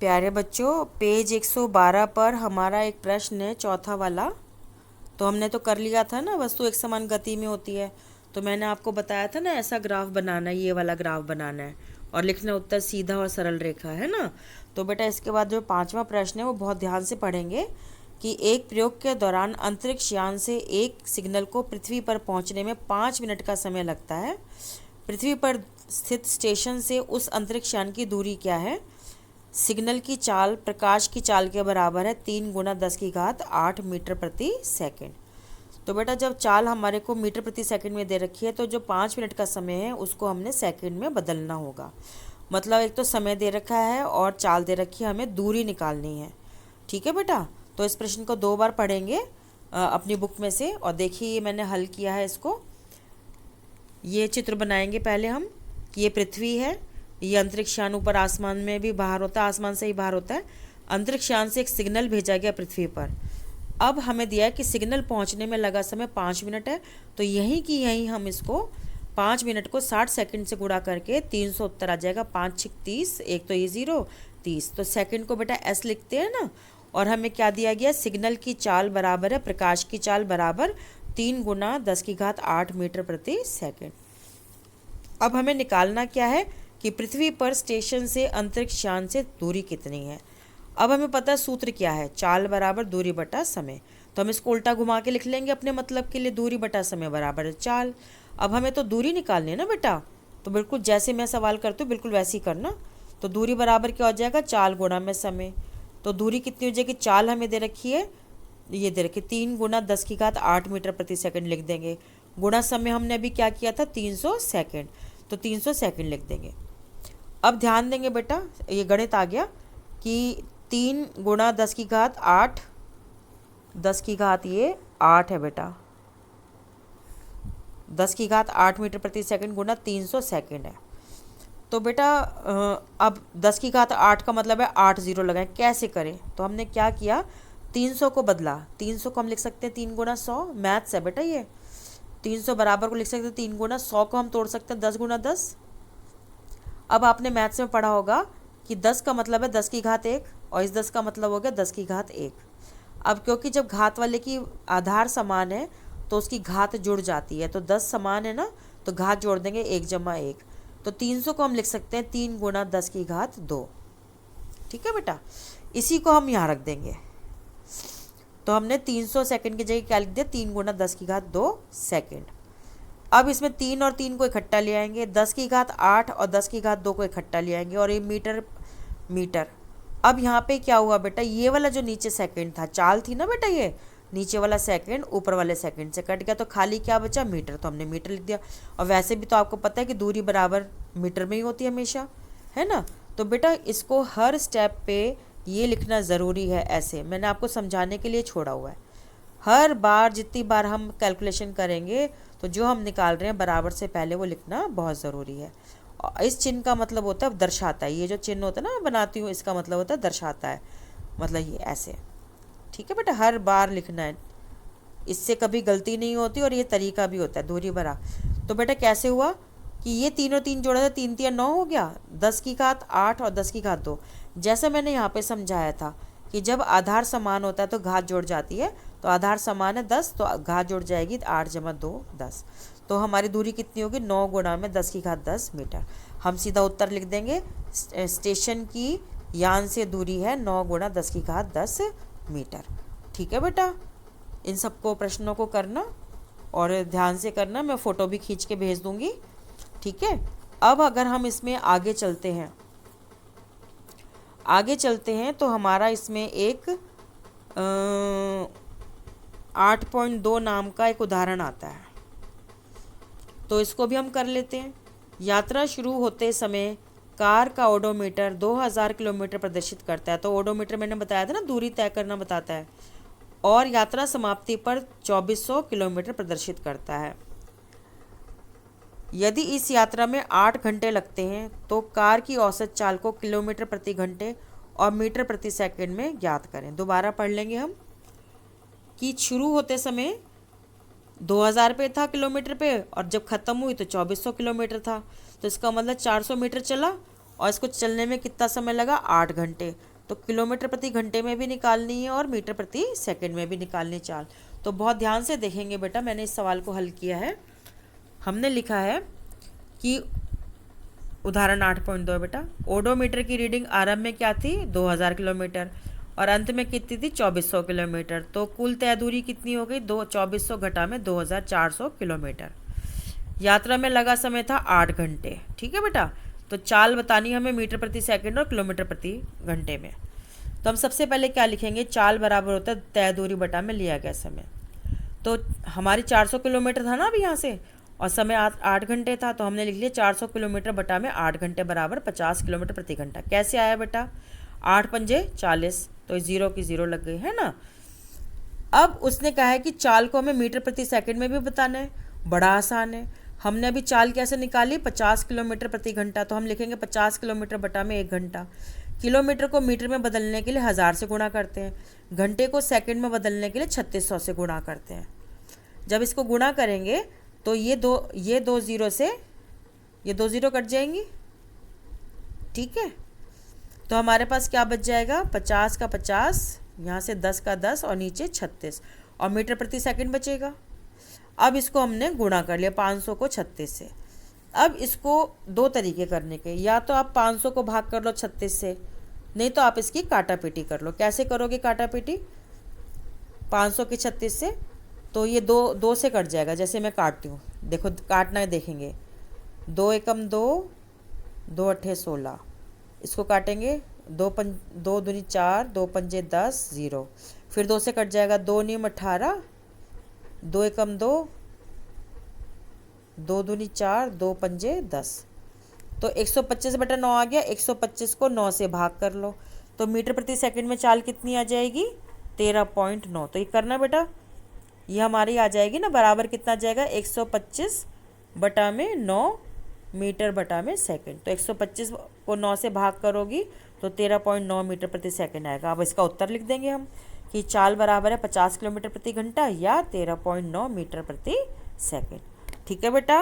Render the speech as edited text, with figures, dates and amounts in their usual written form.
प्यारे बच्चों, पेज 112 पर हमारा एक प्रश्न है, चौथा वाला। तो हमने तो कर लिया था ना, वस्तु एक समान गति में होती है। तो मैंने आपको बताया था ना, ऐसा ग्राफ बनाना है, ये वाला ग्राफ बनाना है और लिखना उत्तर सीधा और सरल रेखा है ना। तो बेटा इसके बाद जो पांचवा प्रश्न है वो बहुत ध्यान से पढ़ेंगे कि एक प्रयोग के दौरान अंतरिक्ष यान से एक सिग्नल को पृथ्वी पर पहुंचने में 5 मिनट का समय लगता है। पृथ्वी पर स्थित स्टेशन से उस अंतरिक्ष यान की दूरी क्या है? सिग्नल की चाल प्रकाश की चाल के बराबर है 3 × 10⁸ मीटर प्रति सेकंड। तो बेटा जब चाल हमारे को मीटर प्रति सेकंड में दे रखी है, तो जो 5 मिनट का समय है उसको हमने सेकंड में बदलना होगा। मतलब एक तो समय दे रखा है और चाल दे रखी है, हमें दूरी निकालनी है। ठीक है बेटा, तो इस प्रश्न को 2 बार पढ़ेंगे अपनी बुक में से। और देखिए मैंने हल किया है इसको। ये चित्र बनाएंगे पहले हम कि ये पृथ्वी है, ये अंतरिक्ष यान ऊपर आसमान में भी बाहर होता है, आसमान से ही बाहर होता है। अंतरिक्ष यान से एक सिग्नल भेजा गया पृथ्वी पर। अब हमें दिया है कि सिग्नल पहुंचने में लगा समय 5 मिनट है, तो यहीं की यहीं हम इसको 5 मिनट को 60 सेकंड से गुणा करके 300 उत्तर आ जाएगा। 5 × 6 = 30, एक तो ये 0 30, तो सेकंड को बेटा एस लिखते हैं ना। और हमें क्या दिया गया? सिग्नल की चाल बराबर है प्रकाश की चाल बराबर 3 × 10⁸ मीटर प्रति सेकंड। अब हमें निकालना क्या है कि पृथ्वी पर स्टेशन से अंतरिक्ष यान से दूरी कितनी है। अब हमें पता है सूत्र क्या है, चाल बराबर दूरी बटा समय। तो हम इसको उल्टा घुमा के लिख लेंगे अपने मतलब के लिए, दूरी बटा समय बराबर है चाल। अब हमें तो दूरी निकालनी है ना बेटा, तो बिल्कुल जैसे मैं सवाल करती हूँ बिल्कुल वैसे ही करना। तो दूरी बराबर क्या हो जाएगा? चाल गुणा में समय। तो दूरी कितनी हो जाएगी? चाल हमें दे रखी है, ये दे रखी 3 × 10⁸ मीटर प्रति सेकंड लिख देंगे। गुणा समय हमने अभी क्या किया था? 300 सेकंड, तो 300 सेकंड लिख देंगे। अब ध्यान देंगे बेटा, ये गणित आ गया कि 3 × 10⁸, 10⁸ ये 8 है बेटा, 10⁸ मीटर प्रति सेकंड गुणा 300 सेकंड है। तो बेटा अब 10⁸ का मतलब है 8 0 लगाएं। कैसे करें? तो हमने क्या किया, 300 को बदला। 300 को हम लिख सकते हैं 3 × 100, मैथ्स है बेटा ये। 300 बराबर को लिख सकते हैं 3 × 100 को हम तोड़ सकते हैं 10 × 10। अब आपने मैथ्स में पढ़ा होगा कि 10 का मतलब है 10⁸ और इस 10 का मतलब हो गया 10⁸। अब क्योंकि जब घात वाले की आधार समान है तो उसकी घात जुड़ जाती है, तो 10 समान है ना, तो घात जोड़ देंगे 1 + 1। तो 300 को हम लिख सकते हैं 3 × 10⁻²। ठीक है बेटा, इसी को हम यहाँ रख देंगे। तो हमने 300 सेकंड की जगह क्या लिख दिया? 3 × 10⁻² सेकंड। अब इसमें 3 और 3 को इकट्ठा ले आएंगे, 10⁸ और 10⁻² को इकट्ठा ले आएंगे, और ये मीटर मीटर। अब यहाँ पे क्या हुआ बेटा, ये वाला जो नीचे सेकंड था, चाल थी ना बेटा, ये नीचे वाला सेकंड ऊपर वाले सेकंड से कट गया, तो खाली क्या बचा? मीटर। तो हमने मीटर लिख दिया। और वैसे भी तो आपको पता है कि दूरी बराबर मीटर में ही होती है हमेशा, है ना। तो बेटा इसको हर स्टेप पे ये लिखना ज़रूरी है। ऐसे मैंने आपको समझाने के लिए छोड़ा हुआ है। हर बार जितनी बार हम कैलकुलेशन करेंगे तो जो हम निकाल रहे हैं बराबर से पहले वो लिखना बहुत ज़रूरी है। और इस चिन्ह का मतलब होता है दर्शाता है। ये जो चिन्ह होता है ना मैं बनाती हूँ, इसका मतलब होता है दर्शाता है, मतलब ये ऐसे। ठीक है बेटा, हर बार लिखना है, इससे कभी गलती नहीं होती, और ये तरीका भी होता है दूरी बरा। तो बेटा कैसे हुआ कि ये 3 और 3 जोड़ा था, 3 × 3 = 9 हो गया, 10⁸ और 10⁸ जैसा मैंने यहाँ पे समझाया था कि जब आधार समान होता है तो घात जोड़ जाती है। तो आधार समान है 10, तो घात जोड़ जाएगी 8 + 2 10। तो हमारी दूरी कितनी होगी? 9 × 10⁻10 मीटर। हम सीधा उत्तर लिख देंगे, स्टेशन की यान से दूरी है 9 × 10⁻10 मीटर। ठीक है बेटा, इन सबको प्रश्नों को करना और ध्यान से करना, मैं फ़ोटो भी खींच के भेज दूँगी। ठीक है, अब अगर हम इसमें आगे चलते हैं तो हमारा इसमें एक 8.2 नाम का एक उदाहरण आता है, तो इसको भी हम कर लेते हैं। यात्रा शुरू होते समय कार का ओडोमीटर 2000 किलोमीटर प्रदर्शित करता है। तो ओडोमीटर मैंने बताया था ना, दूरी तय करना बताता है, और यात्रा समाप्ति पर 2400 किलोमीटर प्रदर्शित करता है। यदि इस यात्रा में 8 घंटे लगते हैं तो कार की औसत चाल को किलोमीटर प्रति घंटे और मीटर प्रति सेकंड में ज्ञात करें। दोबारा पढ़ लेंगे हम कि शुरू होते समय 2000 पे था किलोमीटर पे, और जब ख़त्म हुई तो 2400 किलोमीटर था। तो इसका मतलब 400 मीटर चला, और इसको चलने में कितना समय लगा? 8 घंटे। तो किलोमीटर प्रति घंटे में भी निकालनी है और मीटर प्रति सेकंड में भी निकालनी चाल। तो बहुत ध्यान से देखेंगे बेटा, मैंने इस सवाल को हल किया है। हमने लिखा है कि उदाहरण 8.2 बेटा, ओडोमीटर की रीडिंग आरंभ में क्या थी 2000 किलोमीटर और अंत में कितनी थी 2400 किलोमीटर। तो कुल तय दूरी कितनी हो गई 2400 घटा में 2400 किलोमीटर। यात्रा में लगा समय था 8 घंटे। ठीक है बेटा, तो चाल बतानी हमें मीटर प्रति सेकंड और किलोमीटर प्रति घंटे में। तो हम सबसे पहले क्या लिखेंगे, चाल बराबर होता है तय दूरी बटा में लिया गया समय। तो हमारी 400 किलोमीटर था ना अभी यहाँ से, और समय 8 घंटे था, तो हमने लिख लिया 400 किलोमीटर बटा में 8 घंटे बराबर 50 किलोमीटर प्रति घंटा। कैसे आया बेटा, 8 पंजे 40, तो 0 की 0 लग गई है ना। अब उसने कहा है कि चाल को हमें मीटर प्रति सेकंड में भी बताना है, बड़ा आसान है। हमने अभी चाल कैसे निकाली 50 किलोमीटर प्रति घंटा, तो हम लिखेंगे 50 किलोमीटर बटा में 1 घंटा। किलोमीटर को मीटर में बदलने के लिए 1000 से गुणा करते हैं, घंटे को सेकंड में बदलने के लिए 3600 से गुणा करते हैं। जब इसको गुणा करेंगे तो ये दो ज़ीरो से ये 2 ज़ीरो कट जाएंगी। ठीक है, तो हमारे पास क्या बच जाएगा, 50 का 50, यहाँ से 10 का 10 और नीचे 36 और मीटर प्रति सेकंड बचेगा। अब इसको हमने गुणा कर लिया 500 को 36 से। अब इसको दो तरीके करने के, या तो आप 500 को भाग कर लो 36 से, नहीं तो आप इसकी काटापीटी कर लो। कैसे करोगे काटापीटी 500 की 36 से, तो ये दो से कट जाएगा। जैसे मैं काटती हूँ, देखो काटना देखेंगे, 2 एकम 2, 2 अट्ठे 16, इसको काटेंगे 2 दूनी 4, 2 पंजे 10, 0, फिर 2 से कट जाएगा, 2 नीम 18, 2 एकम 2, 2 दूनी 4, 2 पंजे 10, तो 125 बटा 9 आ गया। 125 को 9 से भाग कर लो, तो मीटर प्रति सेकंड में चाल कितनी आ जाएगी 13.9। तो ये करना बेटा, ये हमारी आ जाएगी ना, बराबर कितना आ जाएगा 125 बटा में 9 मीटर बटा में सेकंड। तो 125 को 9 से भाग करोगी तो 13.9 मीटर प्रति सेकंड आएगा। अब इसका उत्तर लिख देंगे हम कि चाल बराबर है 50 किलोमीटर प्रति घंटा या 13.9 मीटर प्रति सेकंड। ठीक है बेटा।